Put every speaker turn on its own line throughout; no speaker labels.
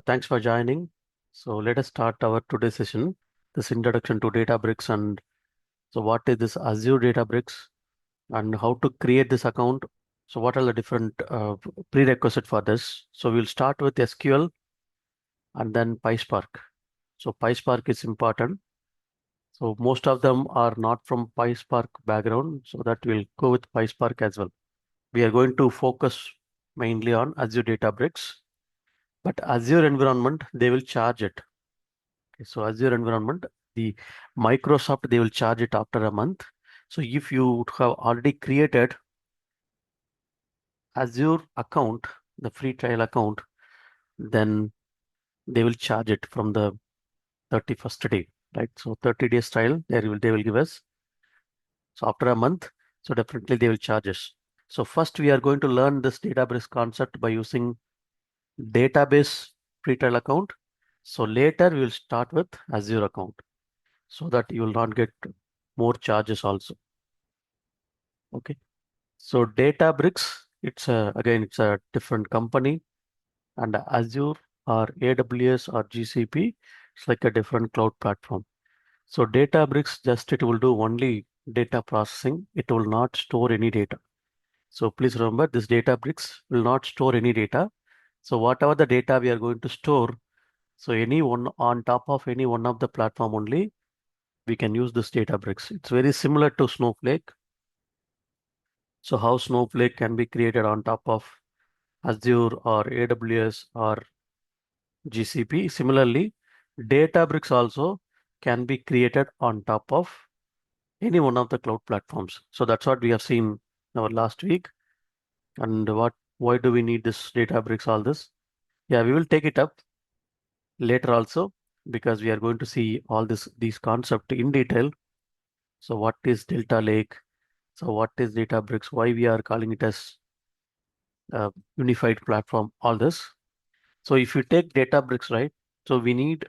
Thanks for joining. So let us start our today's session, this introduction to Databricks and so what is this Azure Databricks and how to create this account. So what are the different prerequisites for this? So we'll start with SQL and then PySpark. So PySpark is important. So most of them are not from PySpark background, so that we'll go with PySpark as well. We are going to focus mainly on Azure Databricks, but Azure environment, they will charge it. Okay, so Azure environment, the Microsoft, they will charge it after a month. So if you have already created Azure account, the free trial account, then they will charge it from the 31st day, right? So 30 days trial, they will give us. So after a month, so definitely they will charge us. So first we are going to learn this Databricks concept by using database free trial account. So later we will start with Azure account so that you will not get more charges also. Okay. So Databricks, it's a different company, and Azure or AWS or GCP, it's like a different cloud platform. So Databricks it will do only data processing. It will not store any data. So please remember this Databricks will not store any data. So whatever the data we are going to store, so any one on top of any one of the platform only, we can use this Databricks. It's very similar to Snowflake. So how Snowflake can be created on top of Azure or AWS or GCP. Similarly, Databricks also can be created on top of any one of the cloud platforms. So that's what we have seen our last week. And why do we need this Databricks, all this? Yeah, we will take it up later also because we are going to see all these concepts in detail. So what is Delta Lake? So what is Databricks? Why we are calling it as a unified platform? All this. So if you take Databricks, right? So we need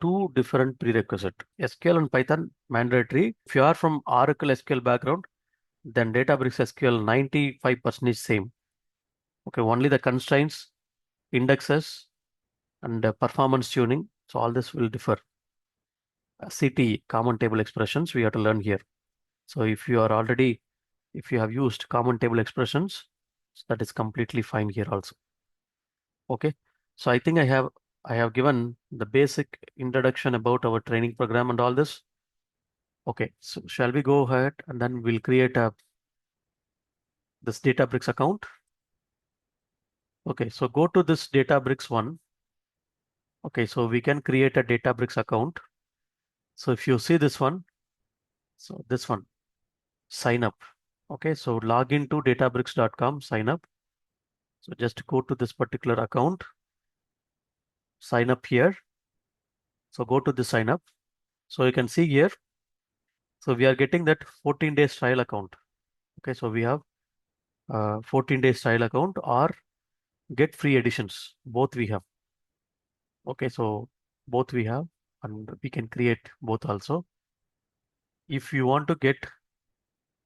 two different prerequisite. SQL and Python mandatory. If you are from Oracle SQL background, then Databricks SQL 95% is same. Okay, only the constraints, indexes, and performance tuning. So all this will differ. CT, common table expressions, we have to learn here. So if you have used common table expressions, that is completely fine here also. Okay. So I think I have given the basic introduction about our training program and all this. Okay, so shall we go ahead and then we'll create this Databricks account. Okay, so go to this Databricks one. Okay, so we can create a Databricks account. So if you see this one, so this one, sign up. Okay, so log into databricks.com, sign up. So just go to this particular account, sign up here. So go to the sign up. So you can see here, so we are getting that 14 days trial account. Okay, so we have 14 days trial account or get free editions. Both we have. Okay, so both we have and we can create both also. If you want to get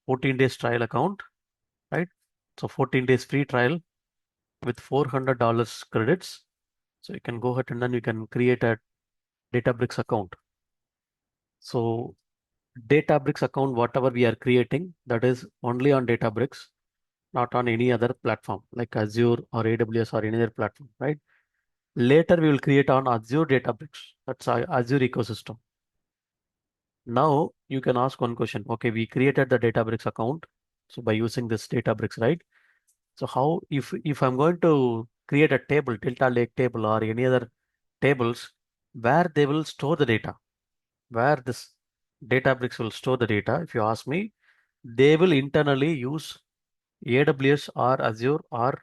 14 days trial account, right? So 14 days free trial with $400 credits. So you can go ahead and then you can create a Databricks account. So Databricks account, whatever we are creating, that is only on Databricks, not on any other platform like Azure or AWS or any other platform, right? Later we will create on Azure Databricks. That's our Azure ecosystem. Now you can ask one question. Okay, we created the Databricks account. So by using this Databricks, right? So how if I'm going to create a table, Delta Lake table or any other tables where they will store the data, where this Databricks will store the data, if you ask me, they will internally use AWS or Azure or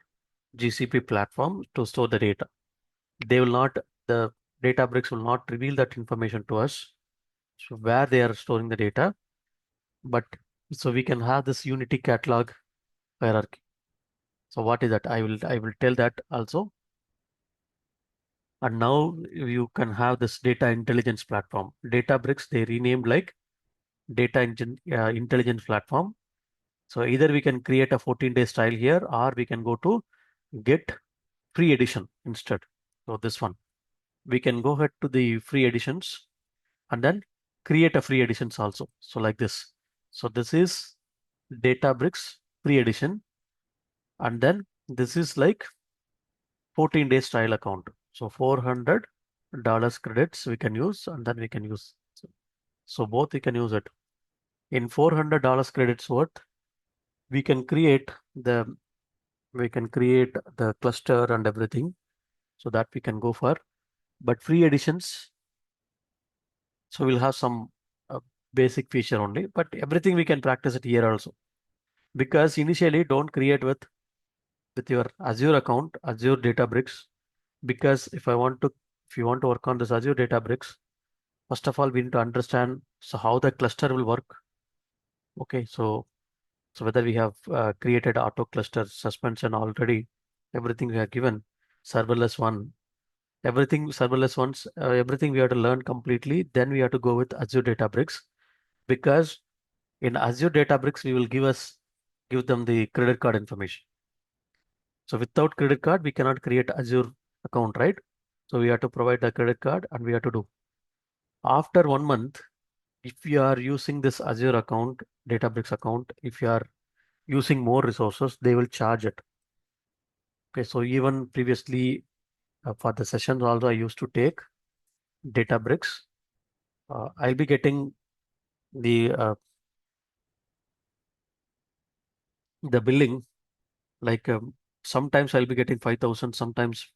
GCP platform to store the data. They will not, the Databricks will not reveal that information to us. So where they are storing the data, but so we can have this Unity catalog hierarchy. So what is that? I will tell that also. And now you can have this data intelligence platform. Databricks, they renamed like intelligence platform. So either we can create a 14 day style here or we can go to get free edition instead. So this one, we can go ahead to the free editions and then create a free editions also. So like this. So this is Databricks free edition, and then this is like 14 days trial account. So $400 credits we can use, and then we can use. So both we can use it. In $400 credits worth, we can create the we can create the cluster and everything, so that we can go for. But free editions, so we'll have some basic feature only, but everything we can practice it here also. Because initially don't create with your Azure account, Azure Databricks. Because if you want to work on this Azure Databricks, first of all, we need to understand so how the cluster will work. Okay, so whether we have created auto cluster suspension already, everything we have given, serverless one, everything serverless ones, everything we have to learn completely. Then we have to go with Azure Databricks, because in Azure Databricks we will give them the credit card information. So without credit card, we cannot create Azure account, right? So we have to provide the credit card and we have to do. After 1 month, if you are using this Azure account, Databricks account, if you are using more resources, they will charge it. Okay, so even previously for the sessions also I used to take Databricks. I'll be getting the uh, the billing like sometimes I'll be getting 5,000, sometimes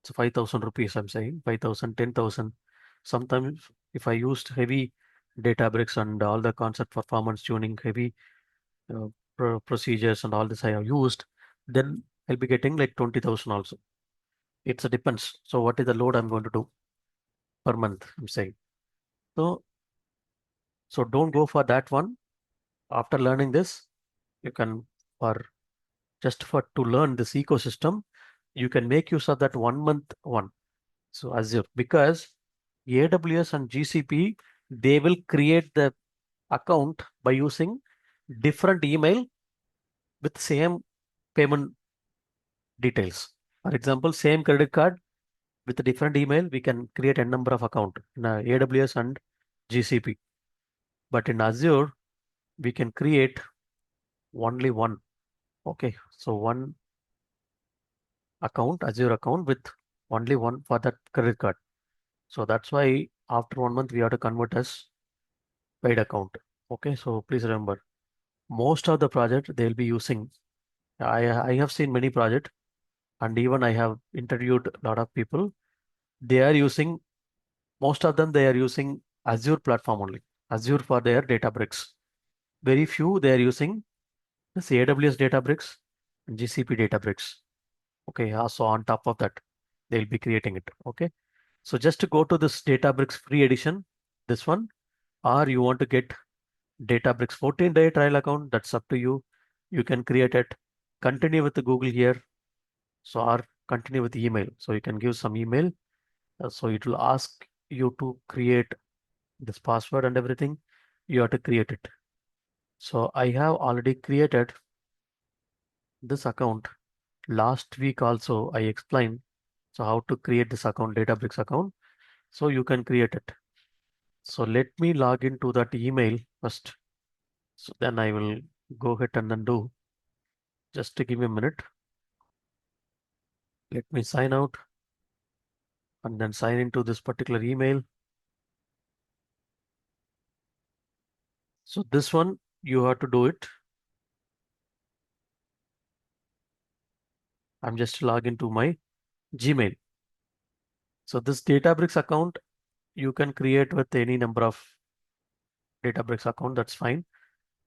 it's 5,000 rupees. I'm saying 5,000, 10,000. Sometimes if I used heavy Databricks and all the concept performance tuning, heavy uh, procedures and all this I have used, then I'll be getting like 20,000 also. It's a depends. So what is the load I'm going to do per month? I'm saying. So so don't go for that one. After learning this, you can for just for to learn this ecosystem, you can make use of that 1 month one. So Azure, because AWS and GCP, they will create the account by using different email with same payment details. For example, same credit card with a different email, we can create a number of account in AWS and GCP. But in Azure, we can create only one. Okay, so one account, Azure account with only one for that credit card. So that's why after 1 month we have to convert as paid account. Okay, so please remember, most of the project they'll be using. I have seen many projects, and even I have interviewed a lot of people. They are using most of them. They are using Azure platform only. Azure for their Databricks. Very few they are using this AWS Databricks and GCP Databricks. Okay, so on top of that, they'll be creating it. Okay, so just to go to this Databricks free edition, this one, or you want to get Databricks 14-day trial account, that's up to you. You can create it, continue with the Google here, so or continue with email. So you can give some email. So it will ask you to create this password and everything. You have to create it. So I have already created this account. Last week also I explained so how to create this account, Databricks account. So you can create it. So let me log into that email first. So then I will go ahead and then do. Just to give me a minute. Let me sign out and then sign into this particular email. So this one you have to do it. I'm just log into my Gmail. So this Databricks account you can create with any number of Databricks account. That's fine.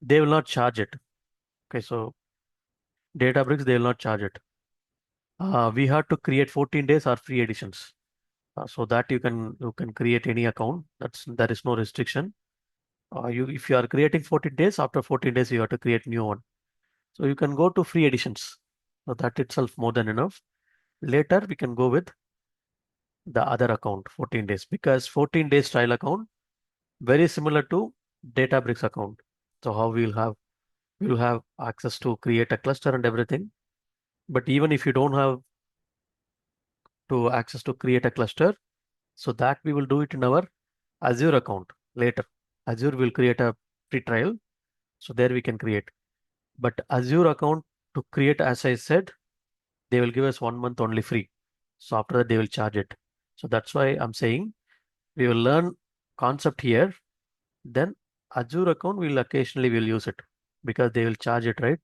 They will not charge it. Okay, so Databricks they will not charge it. We have to create 14 days or free editions. So that you can create any account. There is no restriction. You if you are creating 14 days, after 14 days you have to create new one. So you can go to free editions. So that itself more than enough. Later we can go with the other account 14 days, because 14 days trial account very similar to Databricks account. So how we'll have access to create a cluster and everything. But even if you don't have to access to create a cluster. So that we will do it in our Azure account later. Azure will create a free trial. So there we can create. But Azure account to create, as I said, they will give us 1 month only free. So after that, they will charge it. So that's why I'm saying we will learn concept here. Then Azure account will occasionally will use it because they will charge it, right?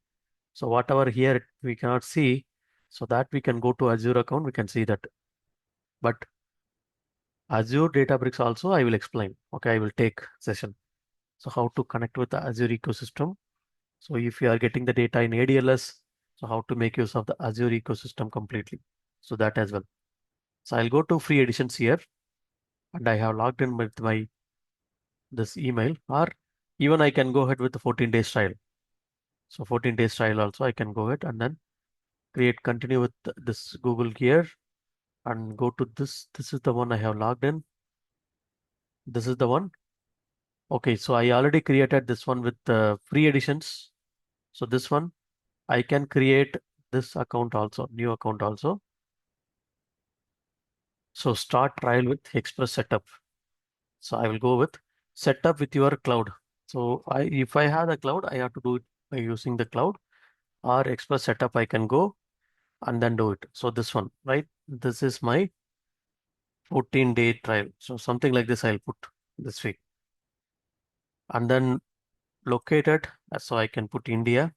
So whatever here we cannot see, so that we can go to Azure account, we can see that. But Azure Databricks also I will explain. Okay, I will take session. So how to connect with the Azure ecosystem. So if you are getting the data in ADLS, so how to make use of the Azure ecosystem completely. So that as well. So I'll go to free editions here and I have logged in with my this email, or even I can go ahead with the 14 days trial. So 14 days trial also I can go ahead and then continue with this Google here and go to this. This is the one I have logged in. This is the one. Okay, so I already created this one with the free editions. So this one, I can create this account also, new account also. So start trial with Express setup. So I will go with setup with your cloud. So if I have the cloud, I have to do it by using the cloud, or Express setup I can go and then do it. So this one, right? This is my 14-day trial. So something like this I'll put this week. And then located, so I can put India.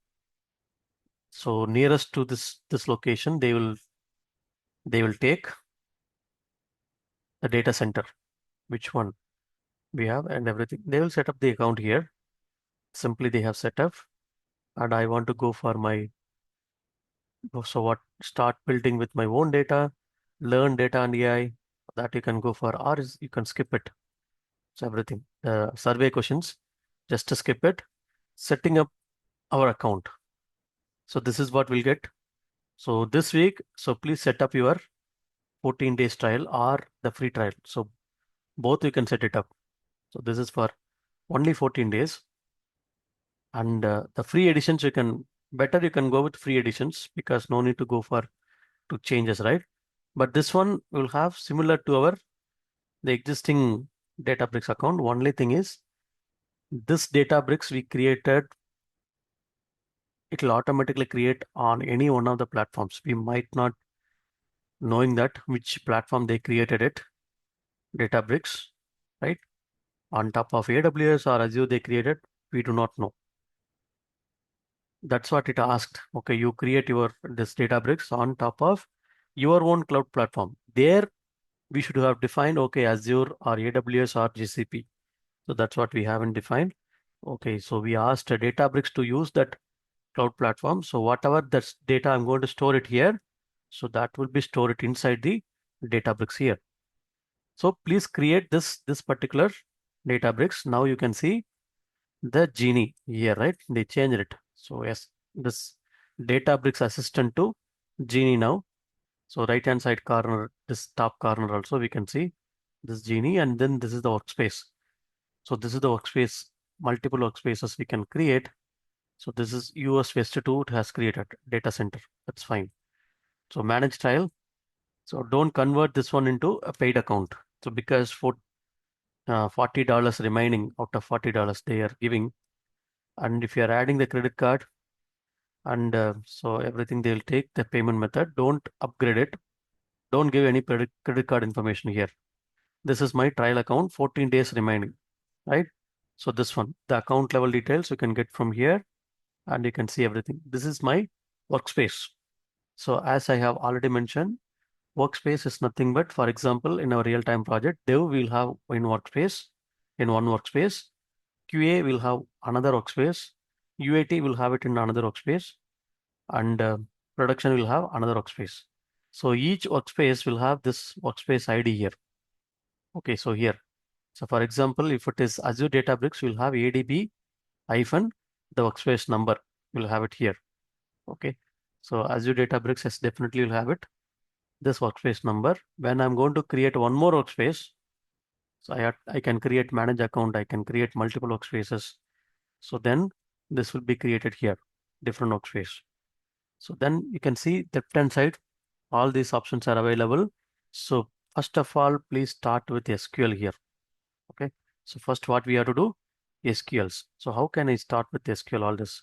So nearest to this location, they will take the data center, which one we have and everything. They will set up the account here. Simply they have set up, and I want to go for my, so what, start building with my own data, learn data and AI, that you can go for, or you can skip it. So everything, the survey questions, just to skip it, setting up our account. So this is what we'll get. So this week, so please set up your 14 days trial or the free trial. So both you can set it up. So this is for only 14 days. And the free editions, you can go with free editions because no need to go for to changes, right? But this one will have similar to the existing Databricks account. Only thing is this Databricks we created, it will automatically create on any one of the platforms. We might not knowing that which platform they created it, Databricks, right? On top of AWS or Azure they created, we do not know. That's what it asked. Okay, you create your this Databricks on top of your own cloud platform. There we should have defined, okay, Azure or AWS or GCP. So that's what we haven't defined. Okay, so we asked Databricks to use that cloud platform. So whatever that's data, I'm going to store it here. So that will be stored inside the Databricks here. So please create this particular Databricks. Now you can see the Genie here, right? They changed it. So yes, this Databricks assistant to Genie now. So right hand side corner, this top corner also we can see this Genie, and then this is the workspace. So this is the workspace, multiple workspaces we can create. So this is US West 2, it has created data center. That's fine. So manage tile. So don't convert this one into a paid account. So because for $40 remaining out of $40 they are giving, and if you are adding the credit card, and so everything they'll take the payment method, don't upgrade it. Don't give any credit card information here. This is my trial account, 14 days remaining, right? So this one, the account level details you can get from here, and you can see everything. This is my workspace. So as I have already mentioned, workspace is nothing but, for example, in our real-time project, Dev will have in one workspace. QA will have another workspace. UAT will have it in another workspace, and production will have another workspace. So each workspace will have this workspace ID here. Okay, so here. So for example, if it is Azure Databricks, we'll have ADB hyphen the workspace number. We'll have it here. Okay. So Azure Databricks has definitely will have it. This workspace number. When I'm going to create one more workspace, so I can create manage account. I can create multiple workspaces. So then this will be created here, different workspace. So then you can see left hand side, all these options are available. So first of all, please start with SQL here. Okay. So first what we have to do, SQLs. So how can I start with SQL all this?